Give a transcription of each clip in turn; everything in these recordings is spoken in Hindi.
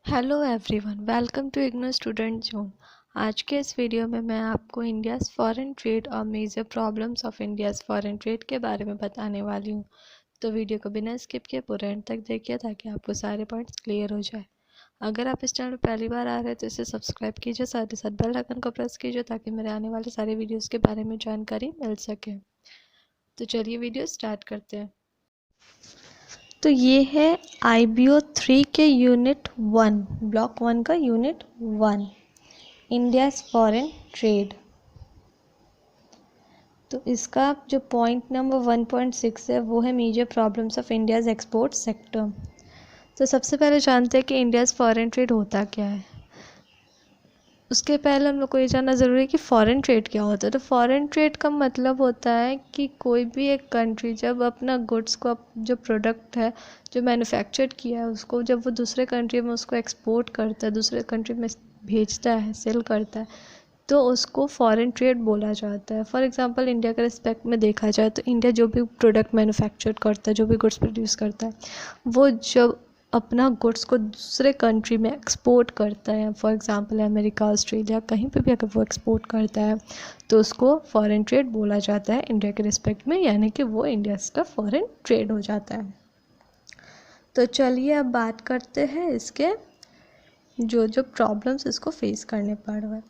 Hello everyone, welcome to IGNOU student zone. आज के इस वीडियो में मैं आपको इंडियाज़ फॉरेन ट्रेड और major problems of India's foreign trade के बारे में बताने वाली हूँ। तो वीडियो को बिना स्किप किए पूरे एंड तक देखिए ताकि आपको सारे पॉइंट्स क्लियर हो जाए। अगर आप इस चैनल पर पहली बार आ रहे हैं तो इसे सब्सक्राइब कीजिए, साथ ही साथ बेल आइकन को प्रेस कीजिए ताकि मेरे आने वाले सारे वीडियोज़ के बारे में जानकारी मिल सके। तो चलिए वीडियो स्टार्ट करते हैं। तो ये है IBO 3 के यूनिट 1, ब्लॉक 1 का यूनिट 1, इंडियाज़ फॉरेन ट्रेड। तो इसका जो पॉइंट नंबर 1.6 है वो है major problems of India's export sector. तो सबसे पहले जानते हैं कि इंडियाज़ फॉरेन ट्रेड होता क्या है। उसके पहले हम लोग को ये जानना ज़रूरी है कि फ़ॉरेन ट्रेड क्या होता है। तो फ़ॉरेन ट्रेड का मतलब होता है कि कोई भी एक कंट्री जब अपना गुड्स को, जो प्रोडक्ट है जो मैन्युफैक्चर किया है उसको जब वो दूसरे कंट्री में उसको एक्सपोर्ट करता है, दूसरे कंट्री में भेजता है, सेल करता है, तो उसको फॉरेन ट्रेड बोला जाता है। फॉर एग्जांपल इंडिया के रिस्पेक्ट में देखा जाए तो इंडिया जो भी प्रोडक्ट मैन्युफैक्चर करता है, जो भी गुड्स प्रोड्यूस करता है, वो जब अपना गुड्स को दूसरे कंट्री में एक्सपोर्ट करता है, फॉर एग्जांपल अमेरिका, ऑस्ट्रेलिया, कहीं पे भी अगर वो एक्सपोर्ट करता है तो उसको फॉरेन ट्रेड बोला जाता है इंडिया के रिस्पेक्ट में, यानी कि वो इंडिया का फॉरेन ट्रेड हो जाता है। तो चलिए अब बात करते हैं इसके जो जो प्रॉब्लम्स इसको फेस करने पड़ रहे हैं।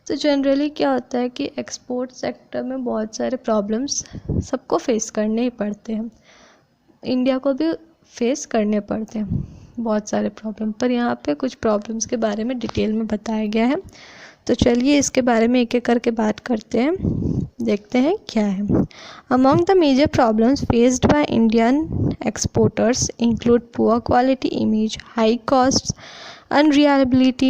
तो जनरली क्या होता है कि एक्सपोर्ट सेक्टर में बहुत सारे प्रॉब्लम्स सबको फेस करने ही पड़ते हैं, इंडिया को भी फेस करने पड़ते हैं बहुत सारे प्रॉब्लम, पर यहाँ पे कुछ प्रॉब्लम्स के बारे में डिटेल में बताया गया है। तो चलिए इसके बारे में एक एक करके बात करते हैं, देखते हैं क्या है। Among the major problems faced by Indian exporters include poor quality image, high costs, unreliability,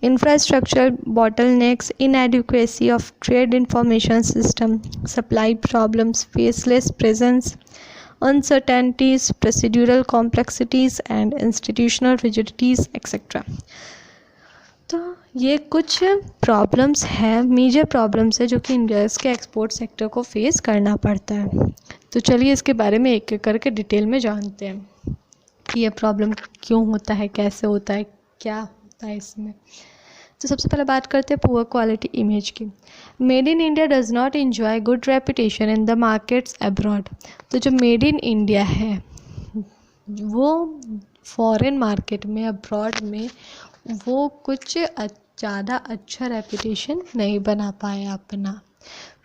infrastructural bottlenecks, inadequacy of trade information system, supply problems, faceless presence, uncertainties, procedural complexities and institutional rigidities, etc. तो ये कुछ प्रॉब्लम्स हैं, मेजर प्रॉब्लम्स है जो कि इंडिया के एक्सपोर्ट सेक्टर को फेस करना पड़ता है। तो चलिए इसके बारे में एक एक करके डिटेल में जानते हैं कि ये प्रॉब्लम क्यों होता है, कैसे होता है, क्या होता है इसमें। तो सबसे पहले बात करते हैं पुअर क्वालिटी इमेज की। Made in India does not enjoy good reputation in the markets abroad. तो जो मेड इन इंडिया है वो फॉरेन मार्केट में, अब्रॉड में वो कुछ ज़्यादा अच्छा रेपुटेशन नहीं बना पाया अपना।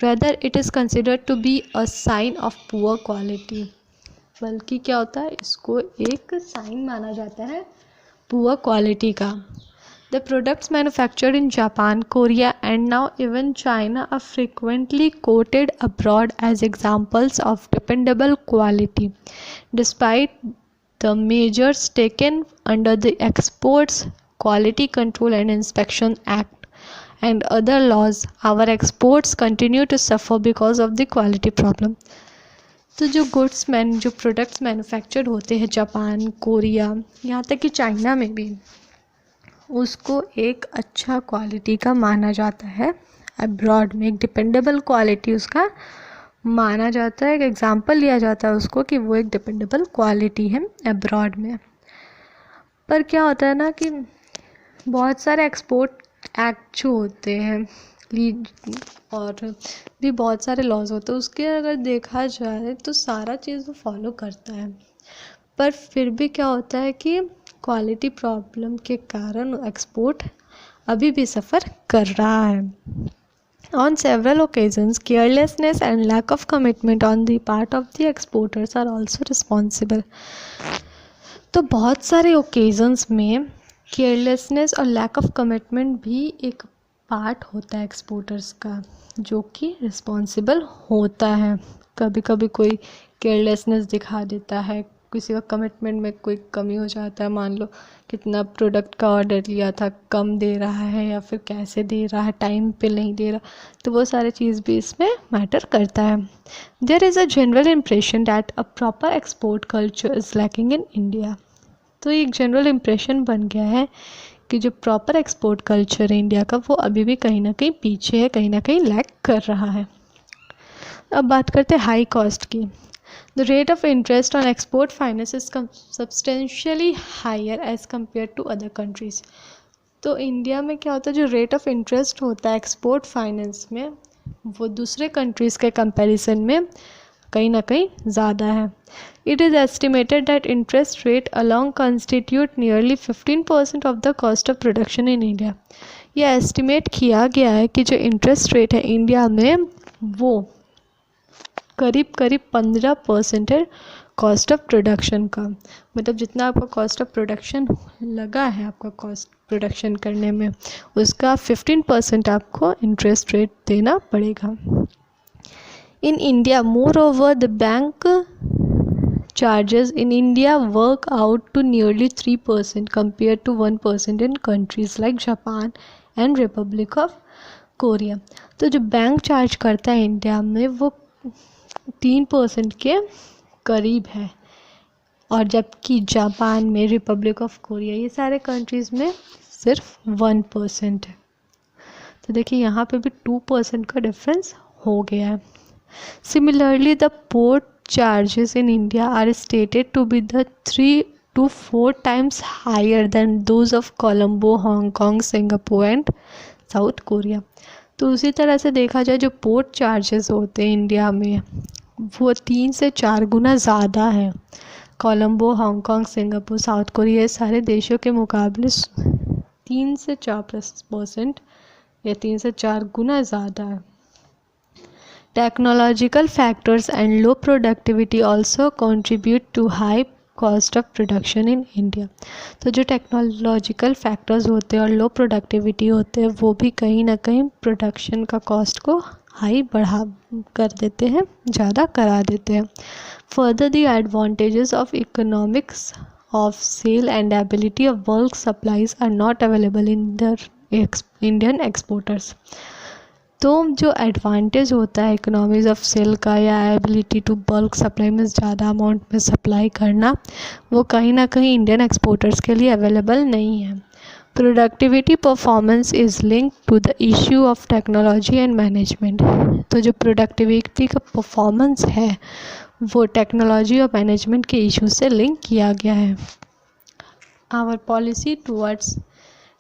Rather it is considered to be a sign of poor quality, बल्कि क्या होता है, इसको एक साइन माना जाता है पुअर क्वालिटी का। The products manufactured in Japan, Korea and now even China are frequently quoted abroad as examples of dependable quality. Despite the measures taken under the Exports Quality Control and Inspection Act and other laws, our exports continue to suffer because of the quality problem. तो जो जो प्रोडक्ट्स मैन्युफैक्चर्ड होते हैं जापान, कोरिया, यहाँ तक कि चाइना में भी, उसको एक अच्छा क्वालिटी का माना जाता है अब्रॉड में, एक डिपेंडेबल क्वालिटी उसका माना जाता है, एक एग्जांपल लिया जाता है उसको कि वो एक डिपेंडेबल क्वालिटी है अब्रॉड में। पर क्या होता है ना कि बहुत सारे एक्सपोर्ट एक्ट जो होते हैं और भी बहुत सारे लॉज होते हैं, उसके अगर देखा जाए तो सारा चीज़ वो फॉलो करता है, पर फिर भी क्या होता है कि क्वालिटी प्रॉब्लम के कारण एक्सपोर्ट अभी भी सफ़र कर रहा है। On several occasions, carelessness and lack of commitment on the part of the exporters are also responsible. तो बहुत सारे ओकेजन्स में केयरलेसनेस और लैक ऑफ कमिटमेंट भी एक पार्ट होता है एक्सपोर्टर्स का, जो कि रिस्पॉन्सिबल होता है। कभी कभी कोई केयरलेसनेस दिखा देता है, किसी का कमिटमेंट में कोई कमी हो जाता है, मान लो कितना प्रोडक्ट का ऑर्डर लिया था, कम दे रहा है या फिर कैसे दे रहा है, टाइम पे नहीं दे रहा, तो वो सारी चीज़ भी इसमें मैटर करता है। There is a general impression that a proper export culture is lacking in India. तो एक जनरल इम्प्रेशन बन गया है कि जो प्रॉपर एक्सपोर्ट कल्चर है इंडिया का, वो अभी भी कहीं ना कहीं पीछे है, कहीं ना कहीं लैक कर रहा है। अब बात करते हैं हाई कॉस्ट की। The rate of interest on export finance is substantially higher as compared to other countries. तो इंडिया में क्या होता है, जो रेट ऑफ इंटरेस्ट होता है एक्सपोर्ट फाइनेंस में, वो दूसरे कंट्रीज़ के कंपैरिजन में कहीं ना कहीं ज़्यादा है. It is estimated that interest rate along constitute nearly 15% of the cost of production in India. यह एस्टिमेट किया गया है कि जो इंटरेस्ट रेट है इंडिया में वो करीब 15% है कॉस्ट ऑफ प्रोडक्शन का. मतलब जितना आपका कॉस्ट ऑफ प्रोडक्शन लगा है आपका कॉस्ट प्रोडक्शन करने में, उसका 15% आपको इंटरेस्ट रेट देना पड़ेगा. In India more over the bank charges in India work out to nearly 3% compared to 1% in countries like Japan and Republic of Korea. तो जो बैंक चार्ज करता है इंडिया में वो 3% के करीब है, और जबकि जापान में, रिपब्लिक ऑफ कोरिया, ये सारे कंट्रीज़ में सिर्फ 1% है. तो देखिए यहाँ पे भी 2% का डिफरेंस हो गया है. Similarly, the port charges in India are stated to be the 3 to 4 times higher than those of Colombo, Hong Kong, Singapore and South Korea. तो उसी तरह से देखा जाए जो पोर्ट चार्जेस होते हैं इंडिया में वो 3 से 4 गुना ज़्यादा है. Colombo, Hong Kong, Singapore, south Korea, ये सारे देशों के मुकाबले 3 से 4% या 3 से 4 गुना ज़्यादा है. Technological factors and low productivity also contribute to high cost of production in India. तो जो टेक्नोलॉजिकल फैक्टर्स होते हैं और लो प्रोडक्टिविटी होते हैं वो भी कहीं ना कहीं प्रोडक्शन का कॉस्ट को हाई बढ़ा कर देते हैं, ज़्यादा करा देते हैं. Further the advantages of economics of sale and ability of bulk supplies are not available in the Indian exporters. तो जो एडवांटेज होता है इकोनॉमीज ऑफ सेल का या एबिलिटी टू बल्क सप्लाई में ज़्यादा अमाउंट में सप्लाई करना, वो कहीं ना कहीं इंडियन एक्सपोर्टर्स के लिए अवेलेबल नहीं है. Productivity performance is link to the issue of technology and management. तो जो प्रोडक्टिविटी का परफॉर्मेंस है वो टेक्नोलॉजी और मैनेजमेंट के इशू से लिंक किया गया है. Our policy towards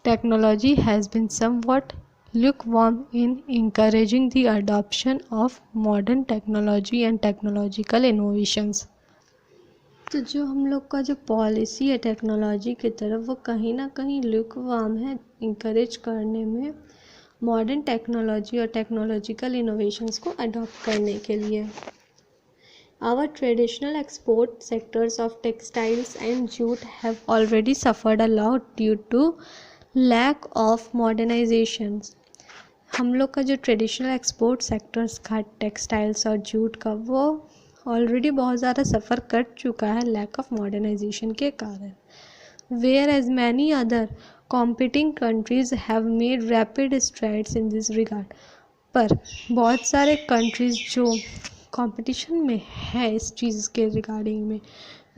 technology has been somewhat lukewarm in encouraging the adoption of modern technology and technological innovations. तो जो हम लोग का जो पॉलिसी है टेक्नोलॉजी की तरफ वो कहीं ना कहीं lukewarm है इंकरेज करने में मॉडर्न टेक्नोलॉजी और टेक्नोलॉजिकल इनोवेशंस को अडॉप्ट करने के लिए. Our traditional export sectors of textiles and jute have already suffered a lot due to lack of modernizations. हम लोग का जो ट्रेडिशनल एक्सपोर्ट सेक्टर्स का टेक्सटाइल्स और जूट का वो ऑलरेडी बहुत ज़्यादा सफ़र कर चुका है लैक ऑफ मॉडर्नाइजेशन के कारण. Whereas many other competing countries have made rapid strides in this regard. पर बहुत सारे कंट्रीज़ जो कंपटीशन में है इस चीज़ के रिगार्डिंग में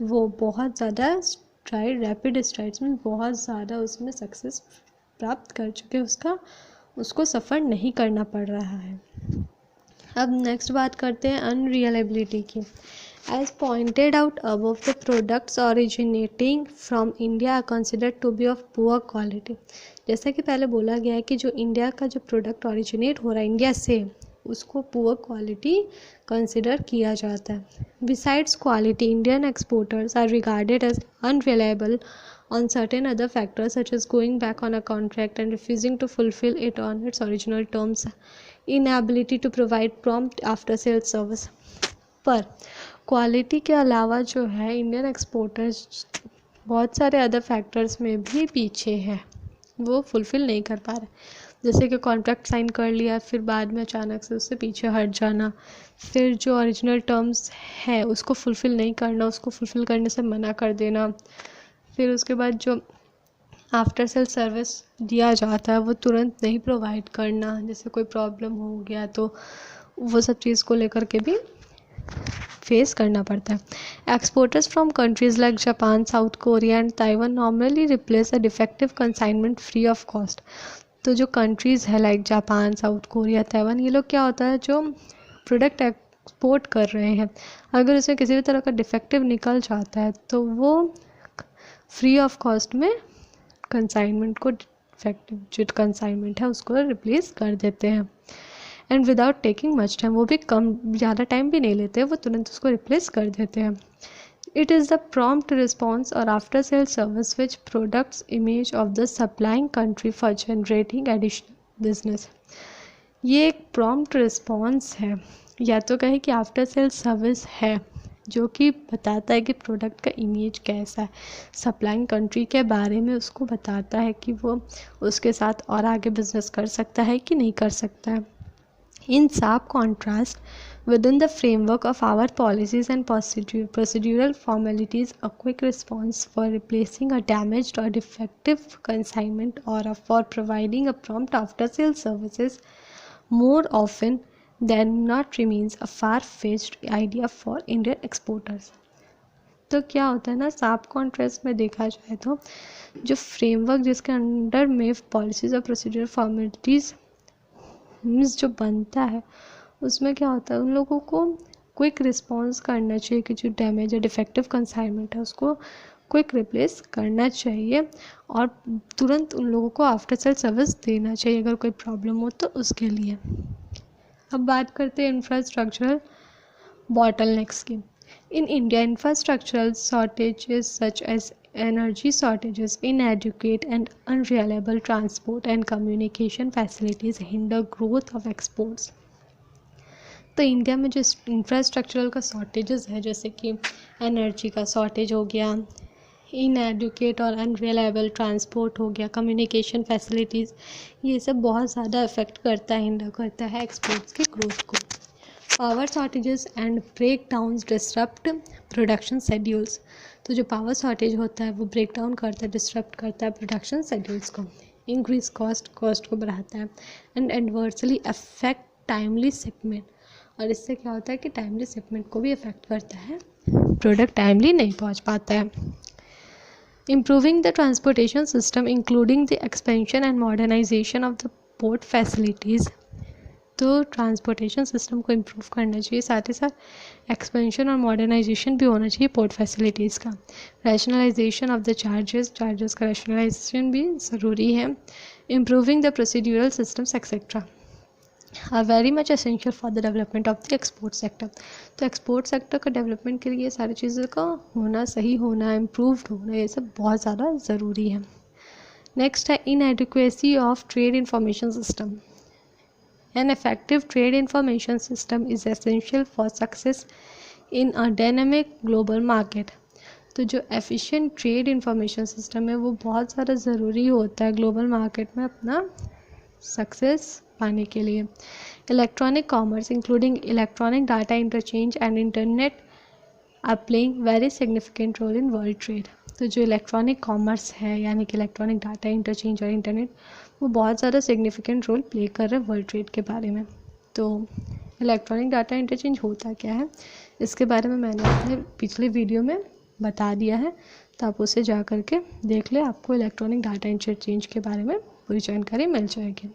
वो बहुत ज़्यादा रैपिड स्ट्राइड्स में बहुत ज़्यादा उसमें सक्सेस प्राप्त कर चुके, उसको सफ़र नहीं करना पड़ रहा है. अब नेक्स्ट बात करते हैं अनरिलायबिलिटी की. As pointed out above the products originating from India are considered to be of poor quality. जैसा कि पहले बोला गया है कि जो इंडिया का जो प्रोडक्ट ओरिजिनेट हो रहा है इंडिया से उसको पुअर क्वालिटी कंसिडर किया जाता है. Besides quality Indian exporters are regarded as unreliable on certain other factors such as going back on a contract and refusing to fulfill it on its original terms, inability to provide prompt after sales service. पर क्वालिटी के अलावा जो है इंडियन एक्सपोर्टर्स बहुत सारे अदर फैक्टर्स में भी पीछे है, वो फुलफ़िल नहीं कर पा रहे. जैसे कि कॉन्ट्रैक्ट साइन कर लिया फिर बाद में अचानक से उससे पीछे हट जाना, फिर जो ओरिजिनल टर्म्स है उसको फुलफ़िल नहीं करना, उसको फुलफ़िल करने से मना कर देना, फिर उसके बाद जो आफ्टर सेल सर्विस दिया जाता है वो तुरंत नहीं प्रोवाइड करना. जैसे कोई प्रॉब्लम हो गया तो वो सब चीज़ को लेकर के भी फेस करना पड़ता है. Exporters from countries like Japan, south Korea and Taiwan normally replace a defective consignment free of cost. तो जो कंट्रीज़ है like Japan, south Korea, Taiwan, ये लोग क्या होता है जो प्रोडक्ट एक्सपोर्ट कर रहे हैं, अगर उसमें किसी भी तरह का डिफेक्टिव निकल जाता है तो वो फ्री ऑफ कॉस्ट में कंसाइनमेंट को, डिफेक्टिव जो कंसाइनमेंट है उसको रिप्लेस कर देते हैं। And without taking much time, वो भी कम ज़्यादा टाइम भी नहीं लेते, वो तुरंत उसको रिप्लेस कर देते हैं। It is the prompt response or after sale service which protects image of the supplying country for generating additional business. ये एक prompt response है, या तो कहे कि आफ्टर सेल सर्विस है जो कि बताता है कि प्रोडक्ट का इमेज कैसा है, सप्लाइंग कंट्री के बारे में उसको बताता है कि वो उसके साथ और आगे बिजनेस कर सकता है कि नहीं कर सकता है। In sharp contrast, within the framework of our policies and procedural formalities, a quick response for replacing a damaged or defective consignment or for providing a prompt after-sale services more often than not remains a far-fetched idea for Indian exporters. तो क्या होता है ना, शार्प कॉन्ट्रास्ट में देखा जाए तो जो फ्रेमवर्क जिसके अंडर में पॉलिसीज और प्रोसीजरल फॉर्मेलिटीज़ मीन्स जो बनता है उसमें क्या होता है, उन लोगों को क्विक रिस्पॉन्स करना चाहिए कि जो डैमेज या डिफेक्टिव कंसाइनमेंट है उसको क्विक रिप्लेस करना चाहिए और तुरंत उन लोगों को आफ्टर सेल सर्विस देना चाहिए अगर कोई प्रॉब्लम हो तो उसके लिए। अब बात करते हैं इंफ्रास्ट्रक्चरल बॉटलनेक्स की। In India infrastructural shortages such as energy shortages, inadequate and unreliable transport and communication facilities hinder growth of exports. तो इंडिया में जो इंफ्रास्ट्रक्चरल का शॉर्टेजेस है, जैसे कि एनर्जी का शॉर्टेज हो गया, इनएडुकेट और अनरिलायबल ट्रांसपोर्ट हो गया, कम्युनिकेशन फैसिलिटीज़, ये सब बहुत ज़्यादा अफेक्ट करता है, हिंडर करता है एक्सपोर्ट्स की ग्रोथ को। Power shortages and breakdowns disrupt production schedules. तो जो पावर शॉर्टेज होता है वो ब्रेक डाउन करता है, डिसरप्ट करता है प्रोडक्शन शेड्यूल्स को, इंक्रीज कॉस्ट को बढ़ाता है and adversely affect timely shipment. और इससे क्या होता है कि टाइमली शिपमेंट को भी अफेक्ट करता है, प्रोडक्ट टाइमली नहीं पहुंच पाता है। Improving the transportation system including the expansion and modernization of the port facilities. तो ट्रांसपोर्टेशन सिस्टम को इम्प्रूव करना चाहिए, साथ ही साथ एक्सपेंशन और मॉडर्नाइजेशन भी होना चाहिए पोर्ट फैसिलिटीज़ का। रैशनलाइजेशन ऑफ द चार्जेस का रैशनलाइजेशन भी ज़रूरी है। Improving the procedural systems etcetera are very much essential for the development of the export sector. तो एक्सपोर्ट सेक्टर का डेवलपमेंट के लिए सारी चीज़ों का होना, सही होना, इम्प्रूव्ड होना, ये सब बहुत ज़्यादा ज़रूरी है। नेक्स्ट है inadequacy of trade information system. An effective trade information system is essential for success in a dynamic global market. तो जो efficient trade information system है वो बहुत ज़्यादा ज़रूरी होता है ग्लोबल मार्केट में अपना सक्सेस पाने के लिए। Electronic commerce including electronic data interchange and internet are playing very significant role in world trade. तो जो इलेक्ट्रॉनिक कॉमर्स है यानी कि इलेक्ट्रॉनिक डाटा इंटरचेंज और इंटरनेट, वो बहुत ज़्यादा सिग्निफिकेंट रोल प्ले कर रहे हैं वर्ल्ड ट्रेड के बारे में। तो इलेक्ट्रॉनिक डाटा इंटरचेंज होता क्या है इसके बारे में मैंने अपने पिछले वीडियो में बता दिया है, तो आप उसे जा कर के देख ले, आपको इलेक्ट्रॉनिक डाटा इंटरचेंज के बारे में पूरी जानकारी मिल जाएगी।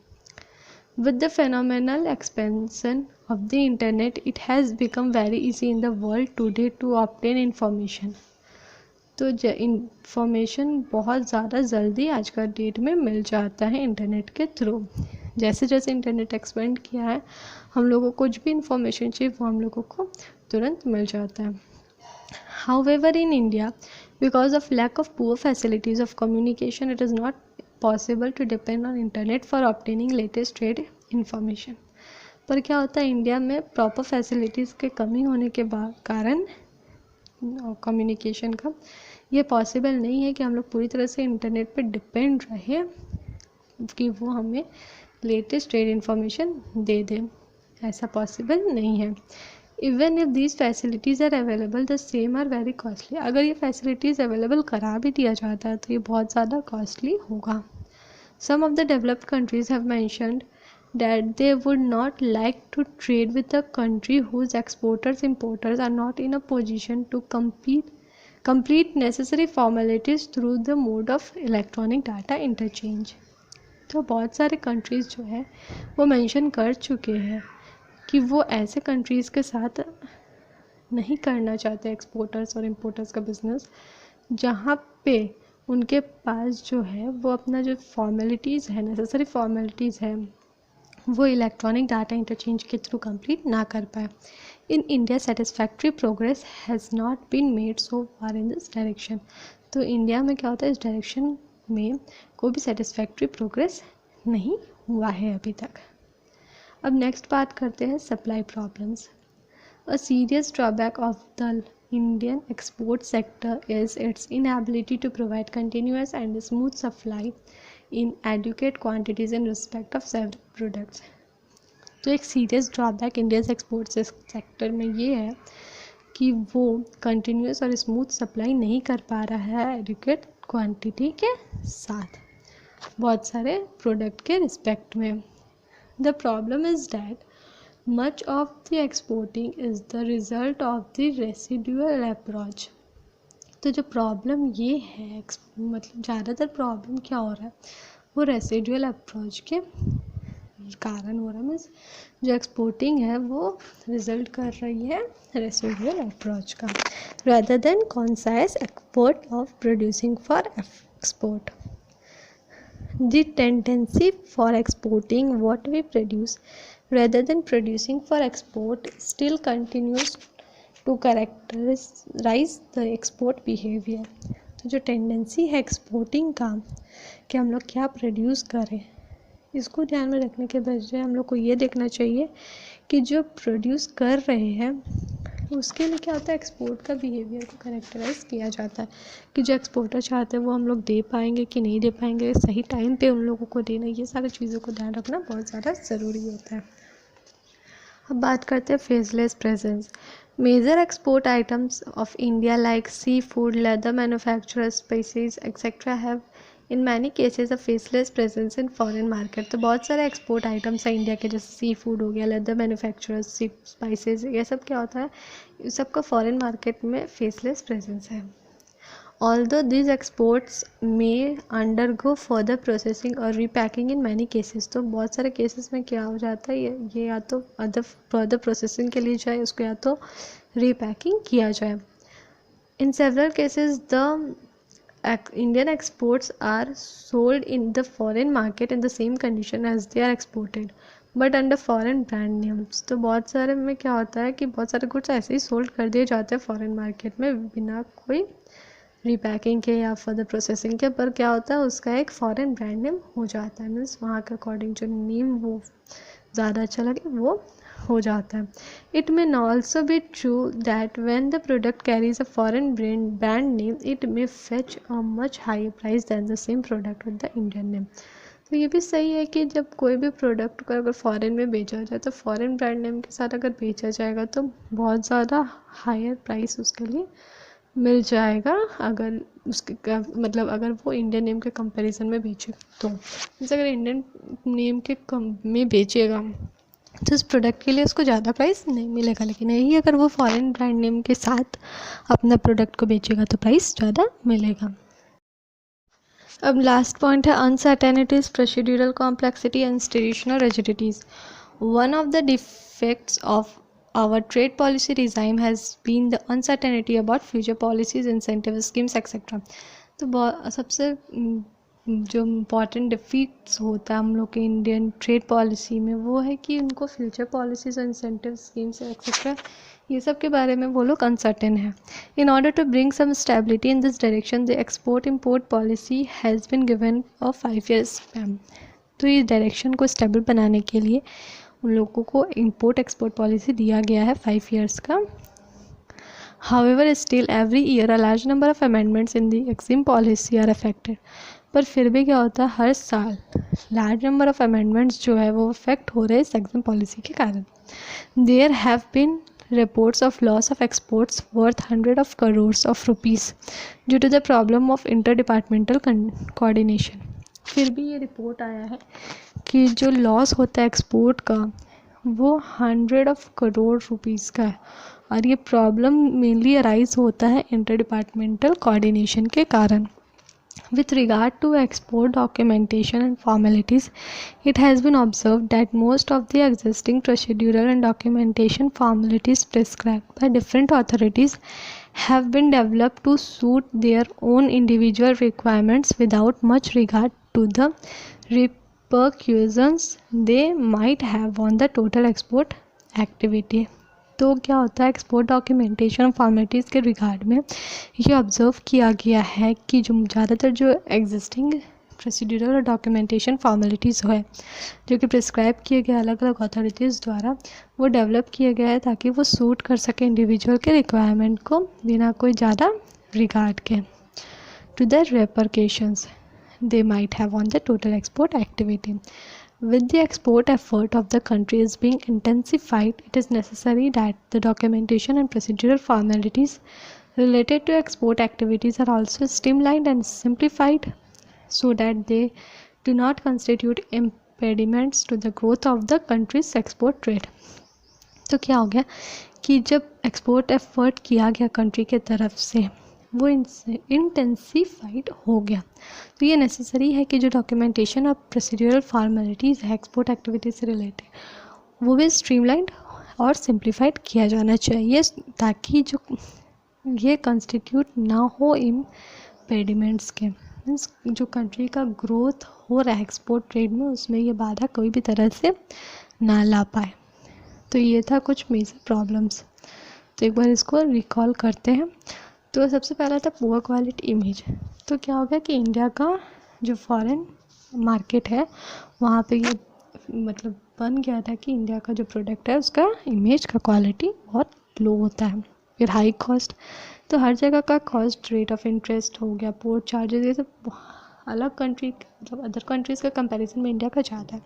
With the phenomenal expansion of the internet, it has become very easy in the world today to obtain information. तो इंफॉर्मेशन बहुत ज़्यादा जल्दी आज का डेट में मिल जाता है इंटरनेट के थ्रू। जैसे जैसे इंटरनेट एक्सपेंड किया है, हम लोगों को कुछ भी इंफॉर्मेशन चाहिए वो हम लोगों को तुरंत मिल जाता है। However, in India, because of lack of poor facilities of communication, it is not possible to depend on internet for obtaining latest trade information. पर क्या होता है, इंडिया में प्रॉपर फैसिलिटीज़ के कमी होने के कारण कम्युनिकेशन का ये पॉसिबल नहीं है कि हम लोग पूरी तरह से इंटरनेट पे डिपेंड रहे कि वो हमें लेटेस्ट ट्रेड इंफॉर्मेशन दे दे, ऐसा पॉसिबल नहीं है। Even if these facilities are available the same are very costly. अगर ये फैसिलिटीज़ अवेलेबल करा भी दिया जाता है तो ये बहुत ज़्यादा कॉस्टली होगा। Some of the developed countries have mentioned that they would not like to trade with a country whose exporters importers are not in a position to complete necessary formalities through the mode of electronic data interchange. तो बहुत सारे कंट्रीज़ जो है वो मेंशन कर चुके हैं कि वो ऐसे कंट्रीज़ के साथ नहीं करना चाहते एक्सपोर्टर्स और इम्पोर्टर्स का बिज़नेस जहाँ पे उनके पास जो है वो अपना जो फॉर्मेलिटीज़ है, नेसेसरी फॉर्मेलिटीज़ है, वो इलेक्ट्रॉनिक डाटा इंटरचेंज के थ्रू कंप्लीट ना कर पाए। In India satisfactory progress has not been made so far in this direction. तो इंडिया में क्या होता है, इस डायरेक्शन में कोई भी सेटिस्फैक्ट्री प्रोग्रेस नहीं हुआ है अभी तक। अब नेक्स्ट बात करते हैं supply problems. A serious drawback of the Indian export sector is its inability to provide continuous and smooth supply in adequate quantities in respect of several products. तो एक serious drawback Indian export sector में ये है कि वो कंटिन्यूस और स्मूथ सप्लाई नहीं कर पा रहा है एडिक्वेट क्वांटिटी के साथ बहुत सारे प्रोडक्ट के रिस्पेक्ट में। The problem is that much of the exporting is the result of the residual approach। तो जो प्रॉब्लम ये है, मतलब ज़्यादातर प्रॉब्लम क्या हो रहा है, वो रेसिडुअल अप्रोच के कारण हो रहा है। मीन्स जो एक्सपोर्टिंग है वो रिजल्ट कर रही है रेसिडुअल अप्रोच का, rather than conscious effort of producing for export। The tendency for exporting what we produce rather than producing for export still continues to characterize the export behavior। तो जो टेंडेंसी है एक्सपोर्टिंग का कि हम लोग क्या प्रोड्यूस करें, इसको ध्यान में रखने के बजाय हम लोग को ये देखना चाहिए कि जो प्रोड्यूस कर रहे हैं उसके लिए क्या होता है, एक्सपोर्ट का बिहेवियर को करेक्टराइज किया जाता है कि जो एक्सपोर्टर चाहते हैं वो हम लोग दे पाएंगे कि नहीं दे पाएंगे, सही टाइम पे उन लोगों को देना, ये सारी चीज़ों को ध्यान रखना बहुत ज़्यादा ज़रूरी होता है। अब बात करते हैं faceless presence. Major export items of India like sea food, leather manufacturers, spices etcetera have in many cases a faceless presence in foreign market. तो बहुत सारे एक्सपोर्ट आइटम्स हैं इंडिया के, जैसे सी फूड हो गया, लेदर मैन्युफैक्चरर्स, स्पाइसेस, ये सब क्या होता है, सबका फॉरेन मार्केट में फेसलेस प्रेजेंस है। Although these exports may undergo further processing or repacking in many cases, तो बहुत सारे केसेस में क्या हो जाता है, ये या तो फर्दर प्रोसेसिंग के लिए जाए, उसको या तो रीपैकिंग किया जाए। In several cases the Indian exports are sold in the foreign market in the same condition as they are exported but under foreign brand names। तो बहुत सारे में क्या होता है कि बहुत सारे गुड्स ऐसे ही सोल्ड कर दिए जाते हैं फॉरेन मार्केट में बिना कोई रीपैकिंग के या फर्दर प्रोसेसिंग के, पर क्या होता है उसका एक फॉरेन ब्रांड नेम हो जाता है। मीन्स वहाँ के अकॉर्डिंग जो नेम वो ज़्यादा अच्छा लगे वो हो जाता है। It may also be true that when the product carries a foreign brand name it may fetch a much higher price than the same product with the Indian name. तो ये भी सही है कि जब कोई भी प्रोडक्ट को अगर फॉरेन में बेचा जाए तो फॉरेन ब्रांड नेम के साथ अगर बेचा जाएगा तो बहुत ज़्यादा हायर प्राइस उसके लिए मिल जाएगा, अगर उसके मतलब अगर वो इंडियन नेम के कंपैरिजन में बेचे तो। जैसे अगर इंडियन नेम के में बेचेगा तो उस प्रोडक्ट के लिए उसको ज़्यादा प्राइस नहीं मिलेगा, लेकिन यही अगर वो फॉरेन ब्रांड नेम के साथ अपना प्रोडक्ट को बेचेगा तो प्राइस ज़्यादा मिलेगा। अब लास्ट पॉइंट है uncertainties, procedural complexity and institutional rigidities. One of the defects of our trade policy regime has been the uncertainty about future policies, incentive schemes etc। तो सबसे जो इम्पॉर्टेंट डिफीट्स होता है हम लोग के इंडियन ट्रेड पॉलिसी में वो है कि उनको फ्यूचर पॉलिसीज और इंसेंटिव स्कीम्स एक्सेट्रा ये सब के बारे में वो लोग अनसर्टेन है। In order to bring some stability in this direction the export import policy has been given a 5 years span. तो इस डायरेक्शन को स्टेबल बनाने के लिए उन लोगों को इम्पोर्ट एक्सपोर्ट पॉलिसी दिया गया है 5 years का। However, still every year a large number of amendments in the EXIM policy are affected। पर फिर भी क्या होता है, हर साल लार्ज नंबर ऑफ अमेंडमेंट्स जो है वो अफेक्ट हो रहे हैं इस एग्जिम पॉलिसी के कारण। There have been reports of loss of exports worth hundred of crores of rupees due to the problem of interdepartmental coordination। फिर भी ये रिपोर्ट आया है कि जो लॉस होता है एक्सपोर्ट का वो 100 करोड़ रुपीज़ का है, और ये प्रॉब्लम मेनली अराइज होता है इंटर डिपार्टमेंटल कोऑर्डिनेशन के कारण। With regard to export documentation and formalities, it has been observed that most of the existing procedural and documentation formalities prescribed by different authorities have been developed to suit their own individual requirements without much regard to the repercussions they might have on the total export activity. तो क्या होता है, एक्सपोर्ट डॉक्यूमेंटेशन फॉर्मेलिटीज़ के रिगार्ड में ये ऑब्ज़र्व किया गया है कि जो ज़्यादातर जो एग्जिस्टिंग प्रोसीड्यूरल और डॉक्यूमेंटेशन फॉर्मेलिटीज़ है जो कि प्रिस्क्राइब किए गए अलग अलग अथॉरिटीज़ द्वारा, वो डेवलप किए गए हैं ताकि वो सूट कर सके इंडिविजुअल के रिक्वायरमेंट को बिना कोई ज़्यादा रिगार्ड के to the repercussions they might have on the total export activity. With the export effort of the country is being intensified, it is necessary that the documentation and procedural formalities related to export activities are also streamlined and simplified so that they do not constitute impediments to the growth of the country's export trade. तो क्या हो गया कि जब एक्सपोर्ट एफर्ट किया गया कंट्री के तरफ से वो इंटेंसीफाइड हो गया, तो ये नेसेसरी है कि जो डॉक्यूमेंटेशन और प्रोसीड्यूरल फॉर्मेलिटीज़ है एक्सपोर्ट एक्टिविटी से रिलेटेड वो भी स्ट्रीमलाइंड और सिंप्लीफाइड किया जाना चाहिए ताकि जो ये कंस्टिट्यूट ना हो इम्पेडिमेंट्स के. मीन्स जो कंट्री का ग्रोथ हो रहा है एक्सपोर्ट ट्रेड में उसमें ये बाधा कोई भी तरह से ना ला पाए. तो ये था कुछ मेजर प्रॉब्लम्स. तो एक बार इसको रिकॉल करते हैं. तो सबसे पहला था पुअर क्वालिटी इमेज. तो क्या हो गया कि इंडिया का जो फॉरेन मार्केट है वहाँ पे ये मतलब बन गया था कि इंडिया का जो प्रोडक्ट है उसका इमेज का क्वालिटी बहुत लो होता है. फिर हाई कॉस्ट, तो हर जगह का कॉस्ट, रेट ऑफ इंटरेस्ट हो गया, पोर्ट चार्जेस, ये सब अलग कंट्री मतलब अदर कंट्रीज़ के कंपैरिजन में इंडिया का ज़्यादा है.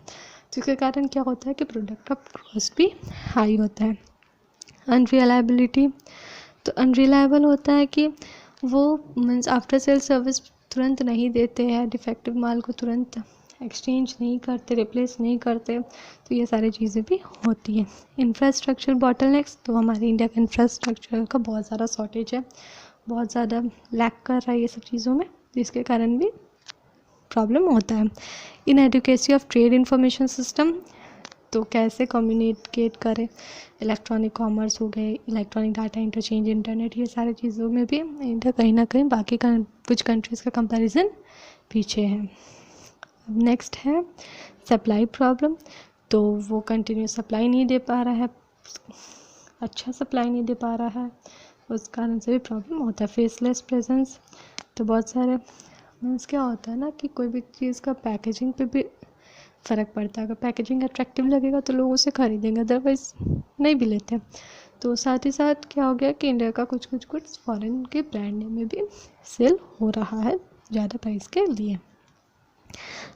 जिसके कारण क्या होता है कि प्रोडक्ट का कॉस्ट भी हाई होता है. अनरिलायबिलिटी, तो अनरिलायबल होता है कि वो मीन्स आफ्टर सेल सर्विस तुरंत नहीं देते हैं, डिफेक्टिव माल को तुरंत एक्सचेंज नहीं करते, रिप्लेस नहीं करते, तो ये सारी चीज़ें भी होती हैं. इंफ्रास्ट्रक्चर बॉटलनेक्स, तो हमारे इंडिया का इंफ्रास्ट्रक्चर का बहुत ज़्यादा शॉर्टेज है, बहुत ज़्यादा लैक कर रहा है ये सब चीज़ों में, जिसके कारण भी प्रॉब्लम होता है. इनएडुकेसी ऑफ ट्रेड इंफॉर्मेशन सिस्टम, तो कैसे कम्युनिकेट करें, इलेक्ट्रॉनिक कॉमर्स हो गए, इलेक्ट्रॉनिक डाटा इंटरचेंज, इंटरनेट, ये सारी चीज़ों में भी इंडिया कहीं ना कहीं बाकी कुछ कंट्रीज़ का कंपैरिजन पीछे है. नेक्स्ट है सप्लाई प्रॉब्लम, तो वो कंटिन्यूस सप्लाई नहीं दे पा रहा है, अच्छा सप्लाई नहीं दे पा रहा है, उस कारण से भी प्रॉब्लम होता है. फेसलेस प्रेजेंस, तो बहुत सारे मीन्स क्या होता है ना कि कोई भी चीज़ का पैकेजिंग पे भी फ़र्क पड़ता है. अगर पैकेजिंग अट्रैक्टिव लगेगा तो लोग उसे खरीदेंगे, अदरवाइज़ नहीं भी लेते. तो साथ ही साथ क्या हो गया कि इंडिया का कुछ फॉरेन के ब्रांड नेम में भी सेल हो रहा है ज़्यादा प्राइस के लिए.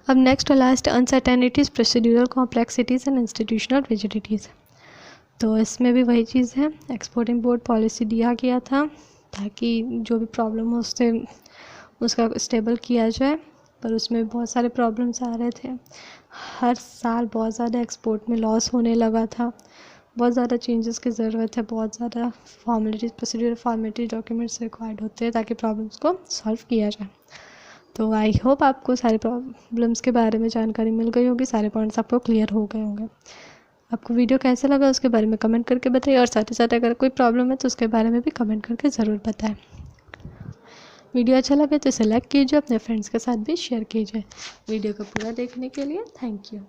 अब नेक्स्ट और last, uncertainties, procedural complexities and institutional rigidities. तो इसमें भी वही चीज़ है, एक्सपोर्ट इम्पोर्ट पॉलिसी दिया गया था ताकि जो भी प्रॉब्लम हो उसका स्टेबल किया जाए, पर उसमें बहुत सारे प्रॉब्लम्स आ रहे थे. हर साल बहुत ज़्यादा एक्सपोर्ट में लॉस होने लगा था, बहुत ज़्यादा चेंजेस की ज़रूरत है, बहुत ज़्यादा formalities, procedural formalities, documents required होते हैं ताकि प्रॉब्लम्स को सॉल्व किया जाए. तो आई होप आपको सारे प्रॉब्लम्स के बारे में जानकारी मिल गई होगी, सारे पॉइंट्स आपको क्लियर हो गए होंगे. आपको वीडियो कैसा लगा उसके बारे में कमेंट करके बताइए, और साथ ही साथ अगर कोई प्रॉब्लम है तो उसके बारे में भी कमेंट करके ज़रूर बताएं. वीडियो अच्छा लगे तो इसे लाइक कीजिए, अपने फ्रेंड्स के साथ भी शेयर कीजिए. वीडियो को पूरा देखने के लिए थैंक यू.